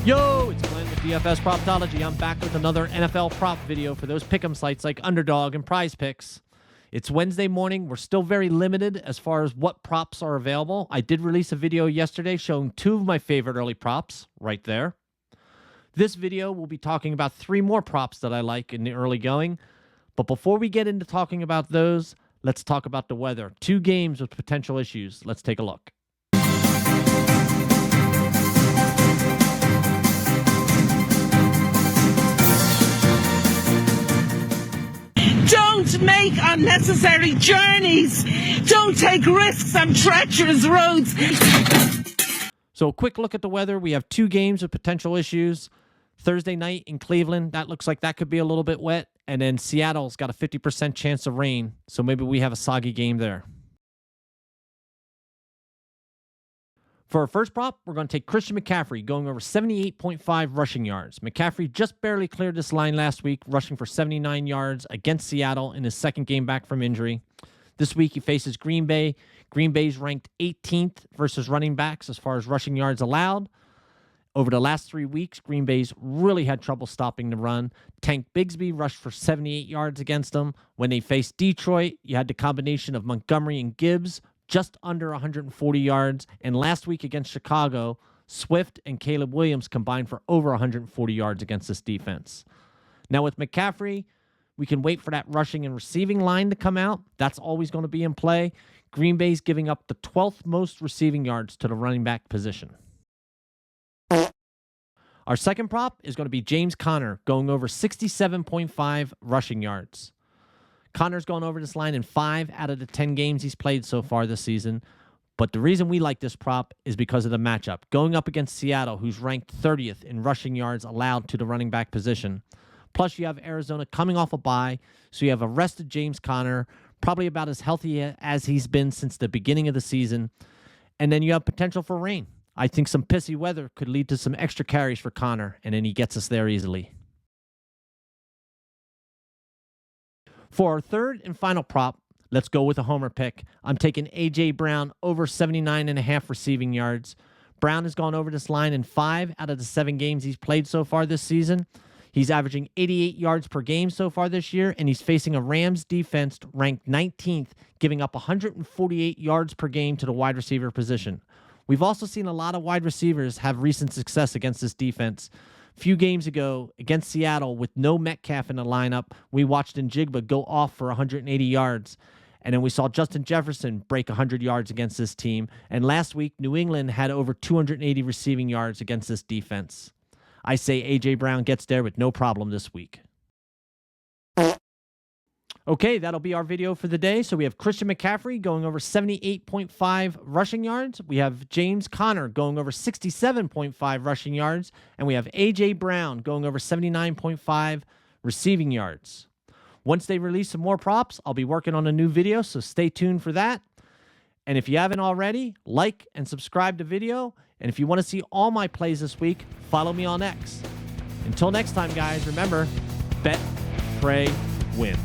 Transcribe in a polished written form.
Yo, it's Glenn with DFS Proptology. I'm back with another NFL prop video for those pick'em sites like Underdog and Prizepicks. It's Wednesday morning. We're still very limited as far as what props are available. I did release a video yesterday showing two of my favorite early props right there. This video will be talking about three more props that I like in the early going. But before we get into talking about those, let's talk about the weather. Two games with potential issues. Let's take a look. Don't make unnecessary journeys. Don't take risks on treacherous roads. So a quick look at the weather. We have two games with potential issues. Thursday night in Cleveland, that looks like that could be a little bit wet. And then Seattle's got a 50% chance of rain. So maybe we have a soggy game there. For our first prop, we're going to take Christian McCaffrey going over 78.5 rushing yards. McCaffrey just barely cleared this line last week, rushing for 79 yards against Seattle in his second game back from injury. This week he faces Green Bay. Green Bay's ranked 18th versus running backs as far as rushing yards allowed. Over the last 3 weeks, Green Bay's really had trouble stopping the run. Tank Bigsby rushed for 78 yards against them. When they faced Detroit, you had the combination of Montgomery and Gibbs, just under 140 yards. And last week against Chicago, Swift and Caleb Williams combined for over 140 yards against this defense. Now with McCaffrey, we can wait for that rushing and receiving line to come out. That's always going to be in play. Green Bay's giving up the 12th most receiving yards to the running back position. Our second prop is going to be James Conner going over 67.5 rushing yards. Conner's gone over this line in 5 out of the 10 games he's played so far this season. But the reason we like this prop is because of the matchup. Going up against Seattle, who's ranked 30th in rushing yards allowed to the running back position. Plus, you have Arizona coming off a bye, so you have a rested James Conner, probably about as healthy as he's been since the beginning of the season. And then you have potential for rain. I think some pissy weather could lead to some extra carries for Conner, and then he gets us there easily. For our third and final prop, let's go with a homer pick. I'm taking A.J. Brown over 79.5 receiving yards. Brown has gone over this line in 5 out of the 7 games he's played so far this season. He's averaging 88 yards per game so far this year, and he's facing a Rams defense ranked 19th, giving up 148 yards per game to the wide receiver position. We've also seen a lot of wide receivers have recent success against this defense. A few games ago against Seattle with no Metcalf in the lineup, we watched Njigba go off for 180 yards. And then we saw Justin Jefferson break 100 yards against this team. And last week, New England had over 280 receiving yards against this defense. I say A.J. Brown gets there with no problem this week. Okay, that'll be our video for the day. So we have Christian McCaffrey going over 78.5 rushing yards. We have James Conner going over 67.5 rushing yards. And we have A.J. Brown going over 79.5 receiving yards. Once they release some more props, I'll be working on a new video, so stay tuned for that. And if you haven't already, like and subscribe to the video. And if you want to see all my plays this week, follow me on X. Until next time, guys, remember, bet, pray, win.